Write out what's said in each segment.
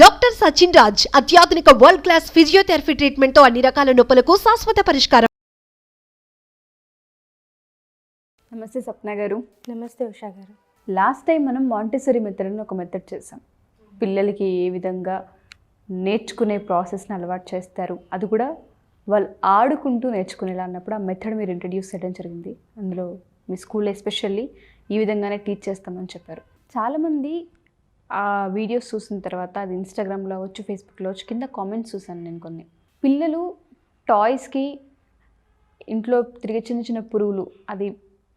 Doctor Sachin Raj అత్యాధునిక world class physiotherapy treatment తో అన్ని రకాల నొప్పులకు శాశ్వత పరిష్కారం. నమస్తే సప్న గారు. నమస్తే ఉషా గారు. లాస్ట్ టైం మనం మాంటెసరీ మెథడ్ అని ఒక మెథడ్ చేసాం. పిల్లలకి ఏ విధంగా నేర్చుకునే ప్రాసెస్ని అలవాటు చేస్తారు, అది కూడా వాళ్ళు ఆడుకుంటూ నేర్చుకునేలా అన్నప్పుడు ఆ మెథడ్ మీరు ఇంట్రడ్యూస్ చేయడం జరిగింది. అందులో మీ స్కూల్లో ఎస్పెషల్లీ ఈ విధంగానే టీచ్ చేస్తామని చెప్పారు. చాలామంది ఆ వీడియోస్ చూసిన తర్వాత అది ఇన్స్టాగ్రామ్లో అవ్వచ్చు, ఫేస్బుక్లో అవ్వచ్చు, కింద కామెంట్స్ చూసాను నేను కొన్ని. పిల్లలు టాయ్స్కి ఇంట్లో తిరిగే చిన్న చిన్న పురుగులు, అది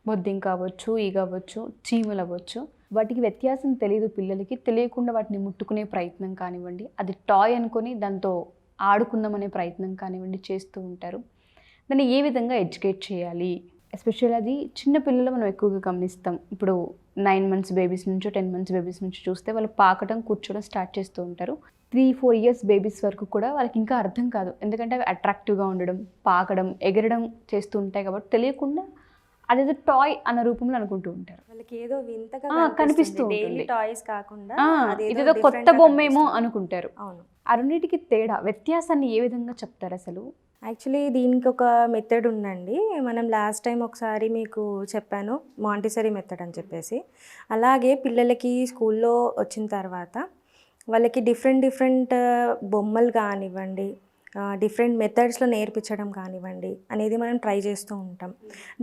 బొద్దింక అవ్వచ్చు, ఈగ అవ్వచ్చు, చీమలు అవ్వచ్చు, వాటికి వ్యత్యాసం తెలియదు. పిల్లలకి తెలియకుండా వాటిని ముట్టుకునే ప్రయత్నం కానివ్వండి, అది టాయ్ అనుకొని దాంతో ఆడుకుందామనే ప్రయత్నం కానివ్వండి చేస్తూ ఉంటారు. దాన్ని ఏ విధంగా ఎడ్యుకేట్ చేయాలి? ఎస్పెషల్లీ అది చిన్న పిల్లలు మనం ఎక్కువగా గమనిస్తాం. ఇప్పుడు 9 months బేబీస్ నుంచో 10 months బేబీస్ నుంచి చూస్తే వాళ్ళు పాకడం, కూర్చోవడం స్టార్ట్ చేస్తూ ఉంటారు. 3-4 years బేబీస్ వరకు కూడా వాళ్ళకి ఇంకా అర్థం కాదు. ఎందుకంటే అవి అట్రాక్టివ్గా ఉండడం, పాకడం, ఎగరడం చేస్తూ ఉంటాయి కాబట్టి తెలియకుండా అదేదో టాయ్ అన్న రూపంలో అనుకుంటూ ఉంటారు. వాళ్ళకి ఏదో వింతగా కనిపిస్తూ ఉంటుంది. టాయ్స్ కాకుండా ఇదేదో కొత్త బొమ్మేమో అనుకుంటారు. అవును. ఆ రెండింటికి తేడా, వ్యత్యాసాన్ని ఏ విధంగా చెప్తారు అసలు? యాక్చువల్లీ దీనికి ఒక మెథడ్ ఉందండి. మనం లాస్ట్ టైం ఒకసారి మీకు చెప్పాను మాంటిసరీ మెథడ్ అని చెప్పేసి. అలాగే పిల్లలకి స్కూల్లో వచ్చిన తర్వాత వాళ్ళకి డిఫరెంట్ బొమ్మలు కానివ్వండి, డిఫరెంట్ మెథడ్స్లో నేర్పించడం కానివ్వండి అనేది మనం ట్రై చేస్తూ ఉంటాం.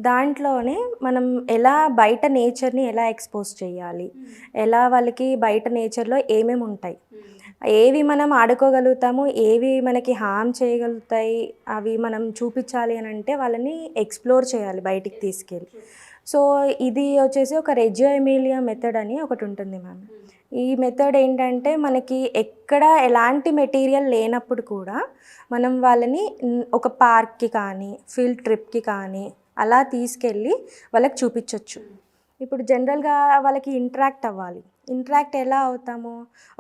దాంట్లోనే మనం ఎలా బయట నేచర్ని ఎలా ఎక్స్పోజ్ చేయాలి, ఎలా వాళ్ళకి బయట నేచర్లో ఏమేమి ఉంటాయి, ఏవి మనం ఆడుకోగలుగుతాము, ఏవి మనకి హామ్ చేయగలుగుతాయి, అవి మనం చూపించాలి అని అంటే వాళ్ళని ఎక్స్ప్లోర్ చేయాలి బయటికి తీసుకెళ్ళి. సో ఇది వచ్చేసి ఒక రెజియో ఎమిలియా మెథడ్ అని ఒకటి ఉంటుంది మ్యామ్. ఈ మెథడ్ ఏంటంటే మనకి ఎక్కడ ఎలాంటి మెటీరియల్ లేనప్పుడు కూడా మనం వాళ్ళని ఒక పార్క్కి కానీ ఫీల్డ్ ట్రిప్కి కానీ అలా తీసుకెళ్ళి వాళ్ళకి చూపించవచ్చు. ఇప్పుడు జనరల్గా వాళ్ళకి ఇంటరాక్ట్ అవ్వాలి. ఇంటరాక్ట్ ఎలా అవుతాము?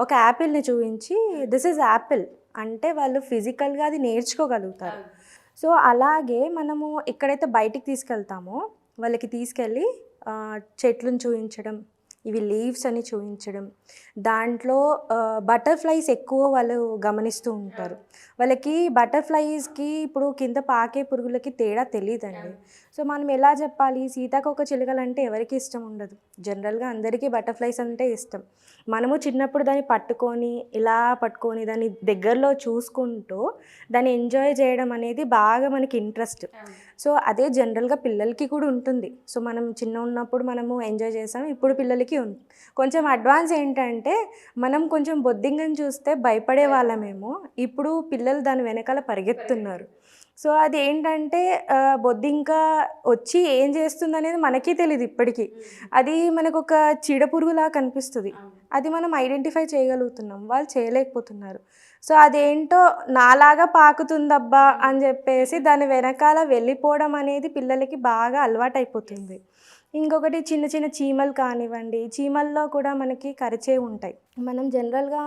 ఒక యాపిల్ని చూపించి దిస్ ఈజ్ యాపిల్ అంటే వాళ్ళు ఫిజికల్గా అది నేర్చుకోగలుగుతారు. సో అలాగే మనము ఎక్కడైతే బయటికి తీసుకెళ్తామో వాళ్ళకి తీసుకెళ్ళి చెట్లను చూపించడం, ఇవి లీవ్స్ అని చూపించడం, దాంట్లో బటర్ఫ్లైస్ ఎక్కువ వాళ్ళు గమనిస్తూ ఉంటారు. వాళ్ళకి బటర్ఫ్లైస్కి ఇప్పుడు కింద పాకే పురుగులకి తేడా తెలియదండి. సో మనం ఎలా చెప్పాలి? సీతాకోక చిలుకలు అంటే ఎవరికి ఇష్టం ఉండదు. జనరల్గా అందరికీ బటర్ఫ్లైస్ అంటే ఇష్టం. మనము చిన్నప్పుడు దాన్ని పట్టుకొని దాన్ని దగ్గరలో చూసుకుంటూ దాన్ని ఎంజాయ్ చేయడం అనేది బాగా మనకి ఇంట్రెస్ట్. సో అదే జనరల్గా పిల్లలకి కూడా ఉంటుంది. సో మనం చిన్న ఉన్నప్పుడు మనము ఎంజాయ్ చేసాం, ఇప్పుడు పిల్లలకి ఉంది. కొంచెం అడ్వాన్స్ ఏంటంటే మనం కొంచెం బొద్దింకని చూస్తే భయపడే వాళ్ళమేమో, ఇప్పుడు పిల్లలు దాని వెనకాల పరిగెత్తున్నారు. సో అది ఏంటంటే బొద్దింక వచ్చి ఏం చేస్తుంది అనేది మనకి తెలియదు ఇప్పటికీ. అది మనకు ఒక చీడపురుగులా కనిపిస్తుంది. అది మనం ఐడెంటిఫై చేయగలుగుతున్నాం, వాళ్ళు చేయలేకపోతున్నారు. సో అదేంటో నాలాగా పాకుతుందబ్బా అని చెప్పేసి దాని వెనకాల వెళ్ళిపోవడం అనేది పిల్లలకి బాగా అలవాటైపోతుంది. ఇంకొకటి చిన్న చిన్న చీమలు కానివ్వండి, చీమల్లో కూడా మనకి కరిచే ఉంటాయి. మనం జనరల్గా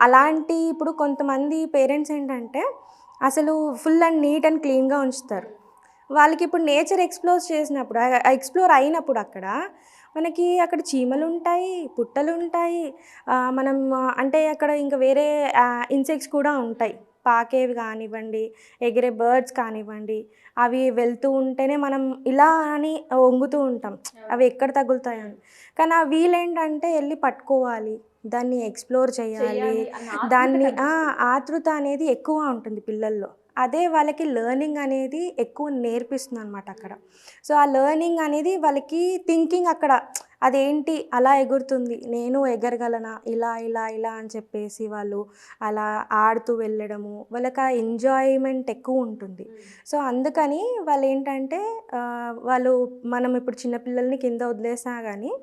అలాంటి ఇప్పుడు కొంతమంది పేరెంట్స్ ఏంటంటే అసలు ఫుల్ అండ్ నీట్ అండ్ క్లీన్గా ఉంచుతారు. వాళ్ళకి ఇప్పుడు నేచర్ ఎక్స్ప్లోర్ అయినప్పుడు అక్కడ మనకి అక్కడ చీమలు ఉంటాయి, పుట్టలు ఉంటాయి, మనం అంటే అక్కడ ఇంకా వేరే ఇన్సెక్ట్స్ కూడా ఉంటాయి. పాకేవి కానివ్వండి, ఎగిరే బర్డ్స్ కానివ్వండి, అవి వెళ్తూ ఉంటేనే మనం ఇలా అని వంగుతూ ఉంటాం, అవి ఎక్కడ తగులుతాయని. కానీ వీళ్ళేంటంటే వెళ్ళి పట్టుకోవాలి, దాన్ని ఎక్స్ప్లోర్ చేయాలి, దాన్ని ఆతృత అనేది ఎక్కువ ఉంటుంది పిల్లల్లో. అదే వాళ్ళకి లెర్నింగ్ అనేది ఎక్కువ నేర్పిస్తుంది అనమాట అక్కడ. సో ఆ లెర్నింగ్ అనేది వాళ్ళకి థింకింగ్ అక్కడ అదేంటి అలా ఎగురుతుంది, నేను ఎగరగలనా, ఇలా ఇలా ఇలా అని చెప్పేసి వాళ్ళు అలా ఆడుతూ వెళ్ళడము, వాళ్ళకి ఆ ఎంజాయ్మెంట్ ఎక్కువ ఉంటుంది. సో అందుకని వాళ్ళు ఏంటంటే మనం ఇప్పుడు చిన్నపిల్లల్ని కింద వదిలేసినా కానీ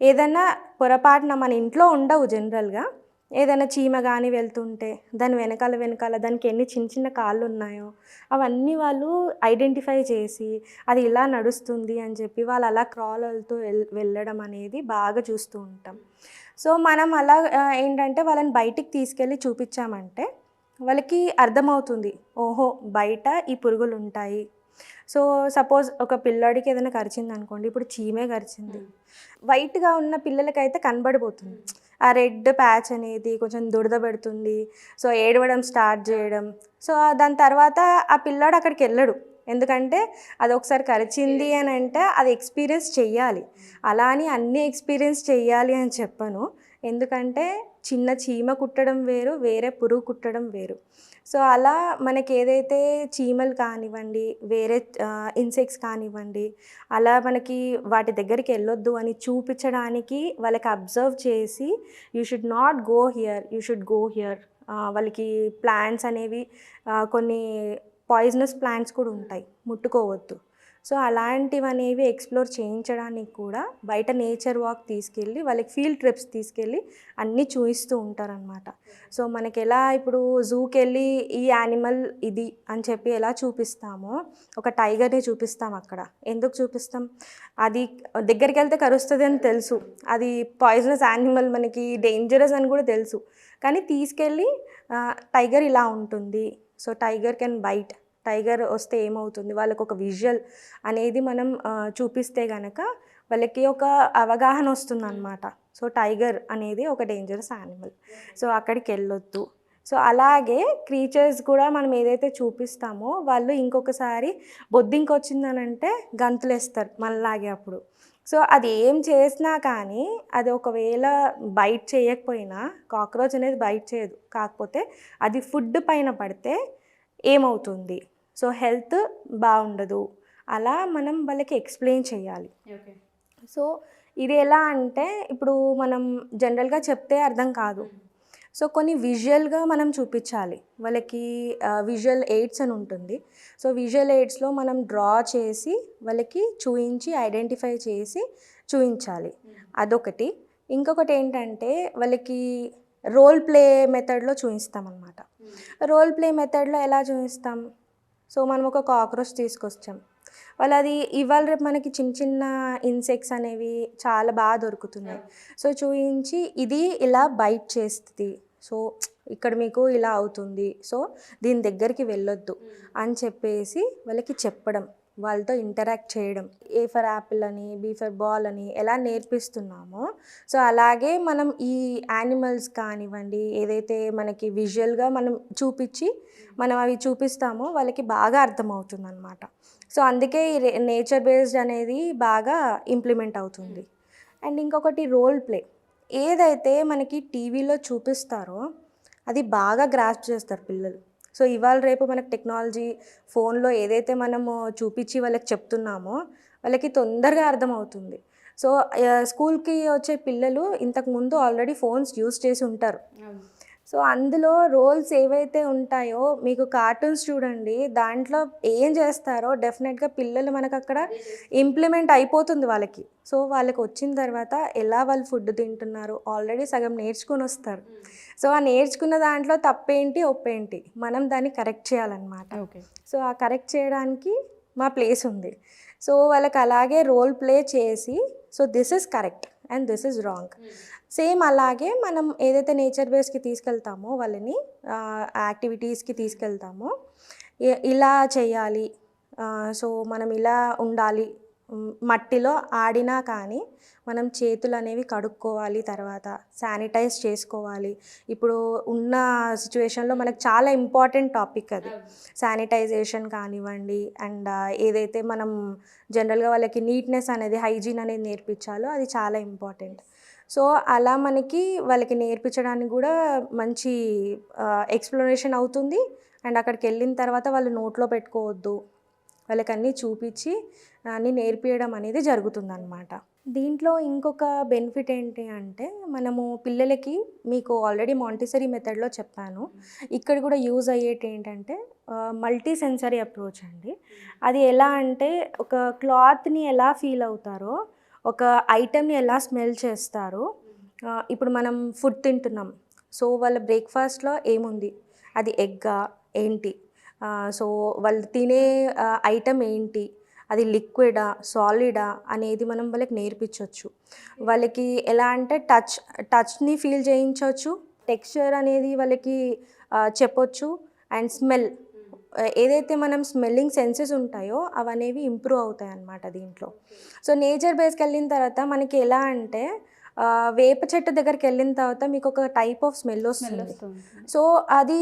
ఏదైనా పొరపాటున మన ఇంట్లో ఉండవు జనరల్గా, ఏదైనా చీమ కానీ వెళ్తుంటే దాని వెనకాల దానికి ఎన్ని చిన్న చిన్న కాళ్ళు ఉన్నాయో అవన్నీ వాళ్ళు ఐడెంటిఫై చేసి అది ఇలా నడుస్తుంది అని చెప్పి వాళ్ళు అలా క్రాల్ అవుతూ వెళ్ళడం అనేది బాగా చూస్తూ ఉంటాం. సో మనం అలా ఏంటంటే వాళ్ళని బయటికి తీసుకెళ్ళి చూపించామంటే వాళ్ళకి అర్థమవుతుంది, ఓహో బయట ఈ పురుగులు ఉంటాయి, సో సపోజ్ ఒక పిల్లాడికి ఏదైనా కరిచింది అనుకోండి, ఇప్పుడు చీమే కరిచింది, వైట్గా ఉన్న పిల్లలకైతే కనబడిపోతుంది. ఆ రెడ్ ప్యాచ్ అనేది కొంచెం దురద పెడుతుంది, సో ఏడవడం స్టార్ట్ చేయడం. సో దాని తర్వాత ఆ పిల్లాడు అక్కడికి వెళ్ళడు, ఎందుకంటే అది ఒకసారి కరిచింది అని అంటే అది ఎక్స్పీరియన్స్ చెయ్యాలి. అలా అని అన్నీ ఎక్స్పీరియన్స్ చెయ్యాలి అని చెప్పను, ఎందుకంటే చిన్న చీమ కుట్టడం వేరు, వేరే పురుగు కుట్టడం వేరు. సో అలా మనకి ఏదైతే చీమలు కానివ్వండి, వేరే ఇన్సెక్ట్స్ కానివ్వండి, అలా మనకి వాటి దగ్గరికి వెళ్ళొద్దు అని చూపించడానికి వాళ్ళకి అబ్జర్వ్ చేసి you should not go here, you should go here. వాళ్ళకి ప్లాంట్స్ అనేవి కొన్ని పాయిజనస్ ప్లాంట్స్ కూడా ఉంటాయి, ముట్టుకోవద్దు. సో అలాంటివి అనేవి ఎక్స్ప్లోర్ చేయించడానికి కూడా బయట నేచర్ వాక్ తీసుకెళ్ళి వాళ్ళకి ఫీల్డ్ ట్రిప్స్ తీసుకెళ్ళి అన్నీ చూపిస్తూ ఉంటారనమాట. సో మనకి ఎలా ఇప్పుడు జూకి వెళ్ళి ఈ యానిమల్ ఇది అని చెప్పి ఎలా చూపిస్తామో, ఒక టైగర్ని చూపిస్తాం అక్కడ. ఎందుకు చూపిస్తాం? అది దగ్గరికి వెళ్తే కరుస్తుంది అని తెలుసు, అది పాయిజనస్ యానిమల్, మనకి డేంజరస్ అని కూడా తెలుసు, కానీ తీసుకెళ్ళి టైగర్ ఇలా ఉంటుంది, so tiger can bite, tiger వస్తే ఏమవుతుంది, వాళ్ళకు ఒక విజువల్ అనేది మనం చూపిస్తే కనుక వాళ్ళకి ఒక అవగాహన వస్తుంది అనమాట. సో టైగర్ అనేది ఒక డేంజరస్ యానిమల్, సో అక్కడికి వెళ్ళొద్దు. సో అలాగే క్రీచర్స్ కూడా మనం ఏదైతే చూపిస్తామో వాళ్ళు ఇంకొకసారి బొద్దింక వచ్చిందనంటే గంతులేస్తారు మనలాగే అప్పుడు. సో అది ఏం చేసినా కానీ అది ఒకవేళ బైట్ చేయకపోయినా, కాక్రోచ్ అనేది బైట్ చేయదు, కాకపోతే అది ఫుడ్ పైన పడితే ఏమవుతుంది, సో హెల్త్ బాగుండదు, అలా మనం వాళ్ళకి ఎక్స్ప్లెయిన్ చేయాలి. సో ఇది ఎలా అంటే ఇప్పుడు మనం జనరల్గా చెప్తే అర్థం కాదు, సో కొన్ని విజువల్గా మనం చూపించాలి వాళ్ళకి. విజువల్ ఎయిడ్స్ అని ఉంటుంది, సో విజువల్ ఎయిడ్స్లో మనం డ్రా చేసి వాళ్ళకి చూపించి ఐడెంటిఫై చేసి చూపించాలి, అదొకటి. ఇంకొకటి ఏంటంటే వాళ్ళకి రోల్ ప్లే మెథడ్లో చూపిస్తాం అన్నమాట. రోల్ ప్లే మెథడ్లో ఎలా చూపిస్తాం? సో మనం ఒక కాక్రోచ్ తీసుకొచ్చాం, వాళ్ళు అది ఇవాళ రేపు మనకి చిన్న చిన్న ఇన్సెక్ట్స్ అనేవి చాలా బాగా దొరుకుతున్నాయి, సో చూపించి ఇది ఇలా బైట్ చేస్తుంది, సో ఇక్కడ మీకు ఇలా అవుతుంది, సో దీని దగ్గరికి వెళ్ళొద్దు అని చెప్పేసి వాళ్ళకి చెప్పడం, వాళ్ళతో ఇంటరాక్ట్ చేయడం. ఏ ఫర్ యాపిల్ అని, బీ ఫర్ బాల్ అని ఎలా నేర్పిస్తున్నామో, సో అలాగే మనం ఈ యానిమల్స్ కానివ్వండి ఏదైతే మనకి విజువల్గా మనం చూపించి మనం అవి చూపిస్తామో వాళ్ళకి బాగా అర్థమవుతుంది అనమాట. సో అందుకే ఈ నేచర్ బేస్డ్ అనేది బాగా ఇంప్లిమెంట్ అవుతుంది. అండ్ ఇంకొకటి రోల్ ప్లే, ఏదైతే మనకి టీవీలో చూపిస్తారో అది బాగా గ్రాస్ప్ చేస్తారు పిల్లలు. సో ఇవాళ రేపు మనకు టెక్నాలజీ ఫోన్లో ఏదైతే మనము చూపించి వాళ్ళకి చెప్తున్నామో వాళ్ళకి తొందరగా అర్థమవుతుంది. సో స్కూల్కి వచ్చే పిల్లలు ఇంతకుముందు ఆల్రెడీ ఫోన్స్ యూజ్ చేసి ఉంటారు, సో అందులో రోల్స్ ఏవైతే ఉంటాయో మీకు కార్టూన్స్ చూడండి, దాంట్లో ఏం చేస్తారో డెఫినెట్గా పిల్లలు మనకు అక్కడ ఇంప్లిమెంట్ అయిపోతుంది వాళ్ళకి. సో వాళ్ళకి వచ్చిన తర్వాత ఎలా వాళ్ళు ఫుడ్ తింటున్నారు ఆల్రెడీ సగం నేర్చుకొని వస్తారు. సో ఆ నేర్చుకున్న దాంట్లో తప్పేంటి ఒప్పేంటి మనం దాన్ని కరెక్ట్ చేయాలన్నమాట. సో ఆ కరెక్ట్ చేయడానికి మా ప్లేస్ ఉంది. సో వాళ్ళకి అలాగే రోల్ ప్లే చేసి, so this is correct and this is wrong. Same అలాగే మనం ఏదైతే నేచర్ బేస్కి తీసుకెళ్తామో వాళ్ళని యాక్టివిటీస్కి తీసుకెళ్తామో ఇలా చేయాలి, సో మనం ఇలా ఉండాలి, మట్టిలో ఆడినా కానీ మనం చేతులు అనేవి కడుక్కోవాలి, తర్వాత శానిటైజ్ చేసుకోవాలి. ఇప్పుడు ఉన్న సిచ్యువేషన్లో మనకు చాలా ఇంపార్టెంట్ టాపిక్ అది, శానిటైజేషన్ కానివ్వండి. అండ్ ఏదైతే మనం జనరల్గా వాళ్ళకి నీట్నెస్ అనేది, హైజీన్ అనేది నేర్పించాలో అది చాలా ఇంపార్టెంట్. సో అలా మనకి వాళ్ళకి నేర్పించడానికి కూడా మంచి ఎక్స్ప్లెనేషన్ అవుతుంది. అండ్ అక్కడికి వెళ్ళిన తర్వాత వాళ్ళు నోట్లో పెట్టుకోవద్దు, వాళ్ళకి అన్నీ చూపించి అన్నీ నేర్పించడం అనేది జరుగుతుందన్నమాట. దీంట్లో ఇంకొక బెనిఫిట్ ఏంటి అంటే మనము పిల్లలకి, మీకు ఆల్రెడీ మాంటిసరీ మెథడ్లో చెప్పాను, ఇక్కడ కూడా యూజ్ అయ్యేటి ఏంటంటే మల్టీ సెన్సరీ అప్రోచ్ అండి. అది ఎలా అంటే ఒక క్లాత్ని ఎలా ఫీల్ అవుతారో, ఒక ఐటెంని ఎలా స్మెల్ చేస్తారో. ఇప్పుడు మనం ఫుడ్ తింటున్నాం, సో వాళ్ళ బ్రేక్ఫాస్ట్లో ఏముంది, అది ఎగ్గా ఏంటి, సో వాళ్ళు తినే ఐటెం ఏంటి, అది లిక్విడా సాలిడా అనేది మనం వాళ్ళకి నేర్పించవచ్చు. వాళ్ళకి ఎలా అంటే టచ్ని ఫీల్ చేయించవచ్చు, టెక్స్చర్ అనేది వాళ్ళకి చెప్పొచ్చు, అండ్ స్మెల్ ఏదైతే మనం స్మెల్లింగ్ సెన్సెస్ ఉంటాయో అవనేవి ఇంప్రూవ్ అవుతాయి అన్నమాట దీంట్లో. సో నేచర్ బేస్కి వెళ్ళిన తర్వాత మనకి ఎలా అంటే వేప చెట్టు దగ్గరికి వెళ్ళిన తర్వాత మీకు ఒక టైప్ ఆఫ్ స్మెల్ వస్తుంది. సో అది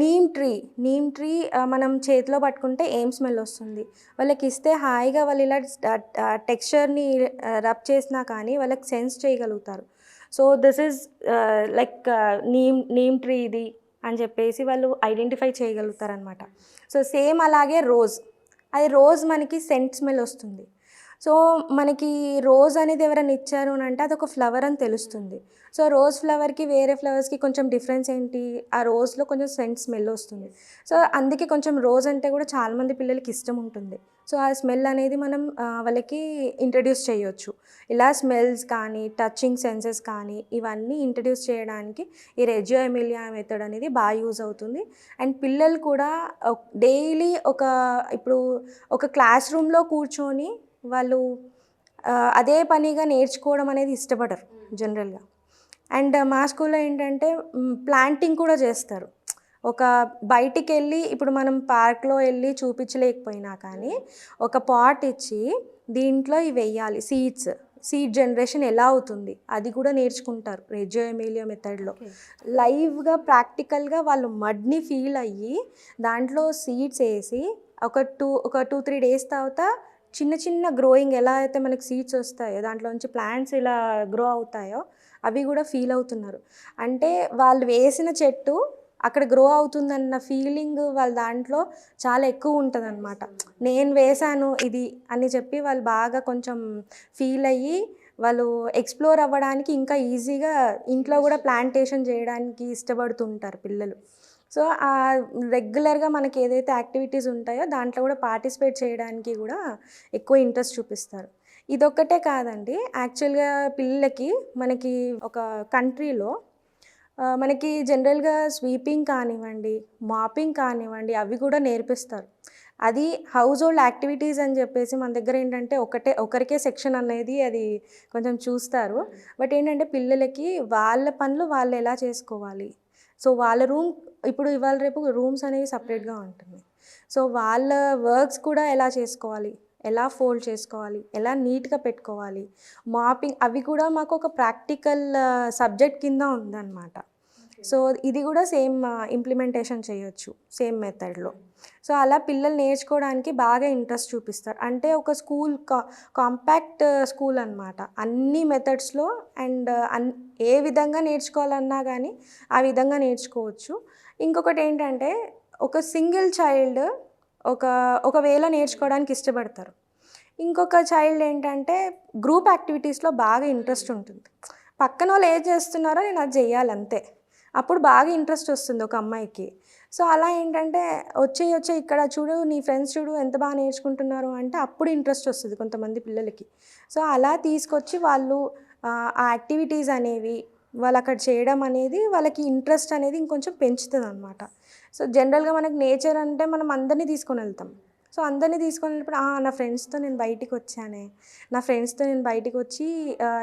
నీమ్ ట్రీ మనం చేతిలో పట్టుకుంటే ఏం స్మెల్ వస్తుంది, వాళ్ళకి ఇస్తే హాయిగా వాళ్ళు ఇలా టెక్స్చర్ని రబ్ చేసినా కానీ వాళ్ళకి సెన్స్ చేయగలుగుతారు. So this is like neem tree ఇది అని చెప్పేసి వాళ్ళు ఐడెంటిఫై చేయగలుగుతారనమాట. సో సేమ్ అలాగే రోజ్ మనకి సెంట్ స్మెల్ వస్తుంది. సో మనకి రోజ్ అనేది ఎవరైనా ఇచ్చారు అని అంటే అదొక ఫ్లవర్ అని తెలుస్తుంది. సో రోజ్ ఫ్లవర్కి వేరే ఫ్లవర్స్కి కొంచెం డిఫరెన్స్ ఏంటి, ఆ రోజ్లో కొంచెం సెంట్ స్మెల్ వస్తుంది. సో అందుకే కొంచెం రోజ్ అంటే కూడా చాలామంది పిల్లలకి ఇష్టం ఉంటుంది. సో ఆ స్మెల్ అనేది మనం వాళ్ళకి ఇంట్రడ్యూస్ చేయొచ్చు. ఇలా స్మెల్స్ కానీ టచింగ్ సెన్సెస్ కానీ ఇవన్నీ ఇంట్రడ్యూస్ చేయడానికి ఈ రెజియో ఎమిలియా మెథడ్ అనేది బాగా యూజ్ అవుతుంది. అండ్ పిల్లలు కూడా డైలీ ఇప్పుడు ఒక క్లాస్ రూమ్లో కూర్చొని వాళ్ళు అదే పనిగా నేర్చుకోవడం అనేది ఇష్టపడరు జనరల్గా. అండ్ మా స్కూల్లో ఏంటంటే ప్లాంటింగ్ కూడా చేస్తారు. ఒక బయటికి వెళ్ళి ఇప్పుడు మనం పార్క్లో వెళ్ళి చూపించలేకపోయినా కానీ ఒక పాట్ ఇచ్చి దీంట్లో ఇవి వెయ్యాలి, సీడ్ జనరేషన్ ఎలా అవుతుంది అది కూడా నేర్చుకుంటారు రెజియో ఎమిలియా మెథడ్లో. లైవ్గా ప్రాక్టికల్గా వాళ్ళు మడ్ని ఫీల్ అయ్యి దాంట్లో సీడ్స్ వేసి ఒక 2-3 డేస్ తర్వాత చిన్న గ్రోయింగ్ ఎలా అయితే మనకి సీడ్స్ వస్తాయో దాంట్లో నుంచి ప్లాంట్స్ ఇలా గ్రో అవుతాయో అవి కూడా ఫీల్ అవుతున్నారు. అంటే వాళ్ళు వేసిన చెట్టు అక్కడ గ్రో అవుతుందన్న ఫీలింగ్ వాళ్ళ దాంట్లో చాలా ఎక్కువ ఉంటుంది అనమాట. నేను వేశాను ఇది అని చెప్పి వాళ్ళు బాగా కొంచెం ఫీల్ అయ్యి వాళ్ళు ఎక్స్ప్లోర్ అవ్వడానికి ఇంకా ఈజీగా ఇంట్లో కూడా ప్లాంటేషన్ చేయడానికి ఇష్టపడుతుంటారు పిల్లలు. సో రెగ్యులర్గా మనకి ఏదైతే యాక్టివిటీస్ ఉంటాయో దాంట్లో కూడా పార్టిసిపేట్ చేయడానికి కూడా ఎక్కువ ఇంట్రెస్ట్ చూపిస్తారు. ఇదొక్కటే కాదండి, యాక్చువల్గా పిల్లలకి మనకి ఒక కంట్రీలో మనకి జనరల్గా స్వీపింగ్ కానివ్వండి, మాపింగ్ కానివ్వండి అవి కూడా నేర్పిస్తారు. అది హౌస్ హోల్డ్ యాక్టివిటీస్ అని చెప్పేసి మన దగ్గర ఏంటంటే ఒకరికే సెక్షన్ అనేది అది కొంచెం చూస్తారు. బట్ ఏంటంటే పిల్లలకి వాళ్ళ పనులు వాళ్ళు ఎలా చేసుకోవాలి, సో వాళ్ళ రూమ్ ఇప్పుడు ఇవాళ రేపు రూమ్స్ అనేవి సపరేట్గా ఉంటుంది. సో వాళ్ళ వర్క్స్ కూడా ఎలా చేసుకోవాలి, ఎలా ఫోల్డ్ చేసుకోవాలి, ఎలా నీట్గా పెట్టుకోవాలి, మాపింగ్ అవి కూడా మాకు ఒక ప్రాక్టికల్ సబ్జెక్ట్ కింద ఉందన్నమాట. సో ఇది కూడా సేమ్ ఇంప్లిమెంటేషన్ చేయొచ్చు సేమ్ మెథడ్లో. సో అలా పిల్లలు నేర్చుకోవడానికి బాగా ఇంట్రెస్ట్ చూపిస్తారు. అంటే ఒక స్కూల్ కాంపాక్ట్ స్కూల్ అనమాట, అన్ని మెథడ్స్లో అండ్ ఏ విధంగా నేర్చుకోవాలన్నా కానీ ఆ విధంగా నేర్చుకోవచ్చు. ఇంకొకటి ఏంటంటే ఒక సింగిల్ చైల్డ్ ఒకవేళ నేర్చుకోవడానికి ఇష్టపడతారు. ఇంకొక చైల్డ్ ఏంటంటే గ్రూప్ యాక్టివిటీస్లో బాగా ఇంట్రెస్ట్ ఉంటుంది. పక్కన వాళ్ళు ఏం చేస్తున్నారో నేను అది చెయ్యాలి అంతే, అప్పుడు బాగా ఇంట్రెస్ట్ వస్తుంది ఒక అమ్మాయికి. సో అలా ఏంటంటే వచ్చే ఇక్కడ చూడు నీ ఫ్రెండ్స్ చూడు ఎంత బాగా నేర్చుకుంటున్నారు అంటే అప్పుడు ఇంట్రెస్ట్ వస్తుంది కొంతమంది పిల్లలకి. సో అలా తీసుకొచ్చి వాళ్ళు ఆ యాక్టివిటీస్ అనేవి వాళ్ళు అక్కడ చేయడం అనేది వాళ్ళకి ఇంట్రెస్ట్ అనేది ఇంకొంచెం పెంచుతుంది అనమాట. సో జనరల్గా మనకి నేచర్ అంటే మనం అందరినీ తీసుకొని వెళ్తాం. సో అందరినీ తీసుకొని వెళ్ళినప్పుడు నా ఫ్రెండ్స్తో నేను బయటికి వచ్చానే, నా ఫ్రెండ్స్తో నేను బయటికి వచ్చి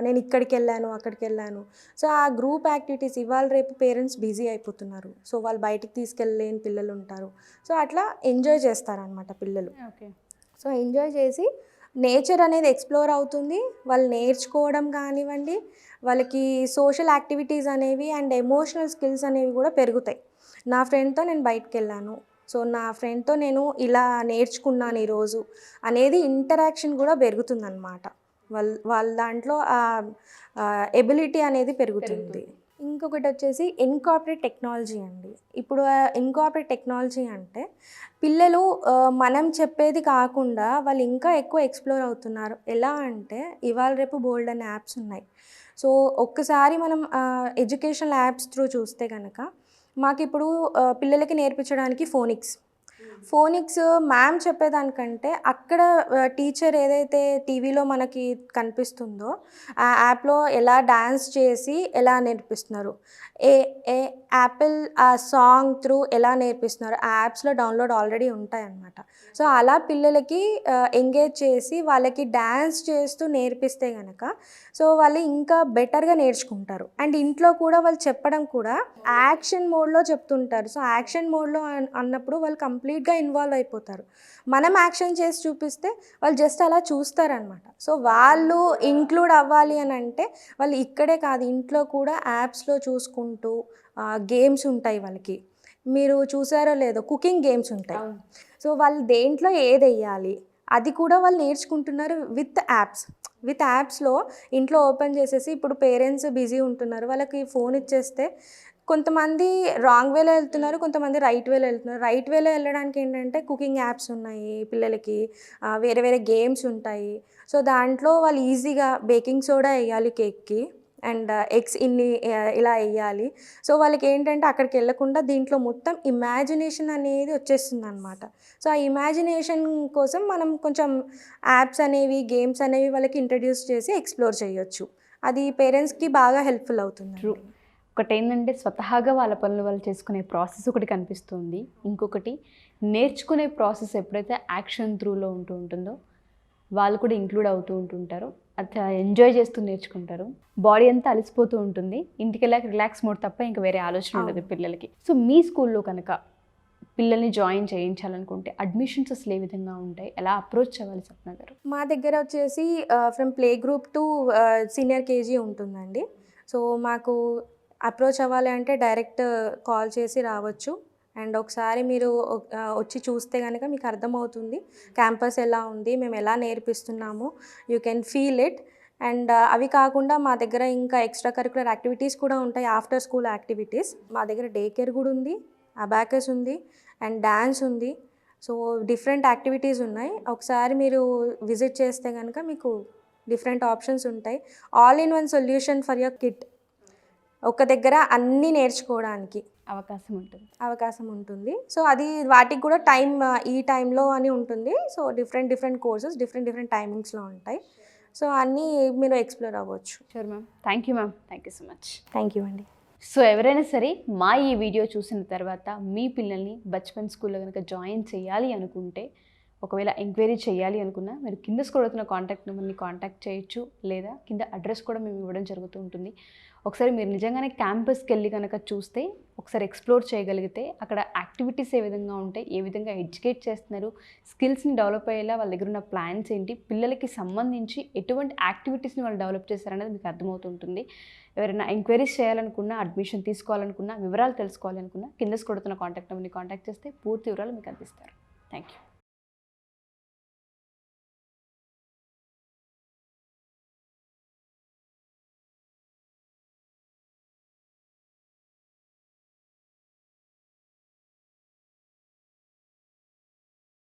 నేను ఇక్కడికి వెళ్ళాను అక్కడికి వెళ్ళాను. సో ఆ గ్రూప్ యాక్టివిటీస్ ఇవాళ రేపు పేరెంట్స్ బిజీ అయిపోతున్నారు. సో వాళ్ళు బయటికి తీసుకెళ్ళలేని పిల్లలు ఉంటారు. సో అట్లా ఎంజాయ్ చేస్తారనమాట పిల్లలు. సో ఎంజాయ్ చేసి నేచర్ అనేది ఎక్స్ప్లోర్ అవుతుంది, వాళ్ళు నేర్చుకోవడం కానివ్వండి, వాళ్ళకి సోషల్ యాక్టివిటీస్ అనేవి అండ్ ఎమోషనల్ స్కిల్స్ అనేవి కూడా పెరుగుతాయి. నా ఫ్రెండ్తో నేను బయటకు వెళ్ళాను, సో నా ఫ్రెండ్తో నేను ఇలా నేర్చుకున్నాను ఈరోజు అనేది ఇంటరాక్షన్ కూడా పెరుగుతుందన్నమాట. వాళ్ళ దాంట్లో ఎబిలిటీ అనేది పెరుగుతుంది. ఇంకొకటి వచ్చేసి ఇన్కార్పొరేట్ టెక్నాలజీ అండి. ఇప్పుడు ఇన్కార్పొరేట్ టెక్నాలజీ అంటే పిల్లలు మనం చెప్పేది కాకుండా వాళ్ళు ఇంకా ఎక్కువ ఎక్స్ప్లోర్ అవుతున్నారు. ఎలా అంటే ఇవాళ రేపు బోల్డ్ అనే యాప్స్ ఉన్నాయి. సో ఒక్కసారి మనం ఎడ్యుకేషనల్ యాప్స్ త్రూ చూస్తే కనుక మాకు ఇప్పుడు పిల్లలకి నేర్పించడానికి ఫోనిక్స్ మ్యామ్ చెప్పేదానికంటే అక్కడ టీచర్ ఏదైతే టీవీలో మనకి కనిపిస్తుందో ఆ యాప్లో ఎలా డ్యాన్స్ చేసి ఎలా నేర్పిస్తున్నారు, ఏ యాపిల్ ఆ సాంగ్ త్రూ ఎలా నేర్పిస్తున్నారు, ఆ యాప్స్లో డౌన్లోడ్ ఆల్రెడీ ఉంటాయన్నమాట. సో అలా పిల్లలకి ఎంగేజ్ చేసి వాళ్ళకి డ్యాన్స్ చేస్తూ నేర్పిస్తే కనుక సో వాళ్ళు ఇంకా బెటర్గా నేర్చుకుంటారు. అండ్ ఇంట్లో కూడా వాళ్ళు చెప్పడం కూడా యాక్షన్ మోడ్లో చెప్తుంటారు. సో యాక్షన్ మోడ్లో అన్నప్పుడు వాళ్ళు కంప్లీట్ కంప్లీట్గా ఇన్వాల్వ్ అయిపోతారు. మనం యాక్షన్ చేసి చూపిస్తే వాళ్ళు జస్ట్ అలా చూస్తారనమాట. సో వాళ్ళు ఇంక్లూడ్ అవ్వాలి అని అంటే వాళ్ళు ఇక్కడే కాదు, ఇంట్లో కూడా యాప్స్లో చూసుకుంటూ గేమ్స్ ఉంటాయి వాళ్ళకి. మీరు చూసారో లేదో కుకింగ్ గేమ్స్ ఉంటాయి. సో వాళ్ళు దేంట్లో ఏది వేయాలి అది కూడా వాళ్ళు నేర్చుకుంటున్నారు విత్ యాప్స్లో. ఇంట్లో ఓపెన్ చేసేసి ఇప్పుడు పేరెంట్స్ బిజీ ఉంటున్నారు, వాళ్ళకి ఫోన్ ఇచ్చేస్తే కొంతమంది రాంగ్ వేలో వెళ్తున్నారు, కొంతమంది రైట్ వేలో వెళ్తున్నారు. రైట్ వేలో వెళ్ళడానికి ఏంటంటే కుకింగ్ యాప్స్ ఉన్నాయి పిల్లలకి, వేరే వేరే గేమ్స్ ఉంటాయి. సో దాంట్లో వాళ్ళు ఈజీగా బేకింగ్ సోడా వేయాలి కేక్కి అండ్ ఎగ్స్ ఇన్ని ఇలా వేయాలి. సో వాళ్ళకి ఏంటంటే అక్కడికి వెళ్ళకుండా దీంట్లో మొత్తం ఇమాజినేషన్ అనేది వచ్చేస్తుంది అనమాట. సో ఆ ఇమాజినేషన్ కోసం మనం కొంచెం యాప్స్ అనేవి గేమ్స్ అనేవి వాళ్ళకి ఇంట్రడ్యూస్ చేసి ఎక్స్ప్లోర్ చేయొచ్చు. అది పేరెంట్స్కి బాగా హెల్ప్ఫుల్ అవుతుంది. ట్రూ. ఒకటి ఏంటంటే స్వతహాగా వాళ్ళ పనులు వాళ్ళు చేసుకునే ప్రాసెస్ ఒకటి కనిపిస్తుంది. ఇంకొకటి నేర్చుకునే ప్రాసెస్ ఎప్పుడైతే యాక్షన్ త్రూలో ఉంటుందో వాళ్ళు కూడా ఇంక్లూడ్ అవుతూ ఉంటుంటారు. అది ఎంజాయ్ చేస్తూ నేర్చుకుంటారు. బాడీ అంతా అలసిపోతూ ఉంటుంది, ఇంటికి వెళ్ళాక రిలాక్స్ మోడ్ తప్ప ఇంకా వేరే ఆలోచన ఉండదు పిల్లలకి. సో మీ స్కూల్లో కనుక పిల్లల్ని జాయిన్ చేయించాలనుకుంటే అడ్మిషన్స్ అసలు ఏ విధంగా ఉంటాయి, ఎలా అప్రోచ్ అవ్వాలి సప్న గారు? మా దగ్గర వచ్చేసి from play group two senior KG ఉంటుందండి. సో మాకు అప్రోచ్ అవ్వాలి అంటే డైరెక్ట్ కాల్ చేసి రావచ్చు. అండ్ ఒకసారి మీరు వచ్చి చూస్తే కనుక మీకు అర్థమవుతుంది క్యాంపస్ ఎలా ఉంది, మేము ఎలా నేర్పిస్తున్నాము, you can feel it. And అవి కాకుండా మా దగ్గర ఇంకా ఎక్స్ట్రా కరికులర్ యాక్టివిటీస్ కూడా ఉంటాయి, ఆఫ్టర్ స్కూల్ యాక్టివిటీస్. మా దగ్గర డే కేర్ కూడా ఉంది, అబాకస్ ఉంది అండ్ డ్యాన్స్ ఉంది. సో డిఫరెంట్ యాక్టివిటీస్ ఉన్నాయి. ఒకసారి మీరు విజిట్ చేస్తే కనుక మీకు డిఫరెంట్ ఆప్షన్స్ ఉంటాయి. All in one solution for your kid. ఒక దగ్గర అన్నీ నేర్చుకోవడానికి అవకాశం ఉంటుంది. సో అది వాటికి కూడా ఈ టైంలో అని ఉంటుంది. సో డిఫరెంట్ కోర్సెస్ డిఫరెంట్ టైమింగ్స్లో ఉంటాయి. సో అన్నీ మీరు ఎక్స్ప్లోర్ అవ్వచ్చు. Sure ma'am. Thank you ma'am. Thank you so much. Thank you అండి. సో ఎవరైనా సరే మా ఈ వీడియో చూసిన తర్వాత మీ పిల్లల్ని బచ్పన్ స్కూల్లో కనుక జాయిన్ చేయాలి అనుకుంటే, ఒకవేళ ఎంక్వైరీ చేయాలి అనుకున్నా మీరు కింద స్క్రోల్ అవుతున్న కాంటాక్ట్ నెంబర్ని కాంటాక్ట్ చేయొచ్చు, లేదా కింద అడ్రస్ కూడా మేము ఇవ్వడం జరుగుతూ ఉంటుంది. ఒకసారి మీరు నిజంగానే క్యాంపస్కి వెళ్ళి కనుక చూస్తే, ఒకసారి ఎక్స్ప్లోర్ చేయగలిగితే అక్కడ యాక్టివిటీస్ ఏ విధంగా ఉంటాయి, ఏ విధంగా ఎడ్యుకేట్ చేస్తున్నారు, స్కిల్స్ని డెవలప్ అయ్యేలా వాళ్ళ దగ్గర ఉన్న ప్లాన్స్ ఏంటి, పిల్లలకి సంబంధించి ఎటువంటి యాక్టివిటీస్ని వాళ్ళు డెవలప్ చేస్తారనేది మీకు అర్థమవుతుంటుంది. ఎవరైనా ఎంక్వైరీస్ చేయాలనుకున్నా, అడ్మిషన్ తీసుకోవాలనుకున్నా, వివరాలు తెలుసుకోవాలనుకున్నా కింద స్క్రోల్ అవుతున్న కాంటాక్ట్ నెంబర్ని కాంటాక్ట్ చేస్తే పూర్తి వివరాలు మీకు అందిస్తారు. Thank you.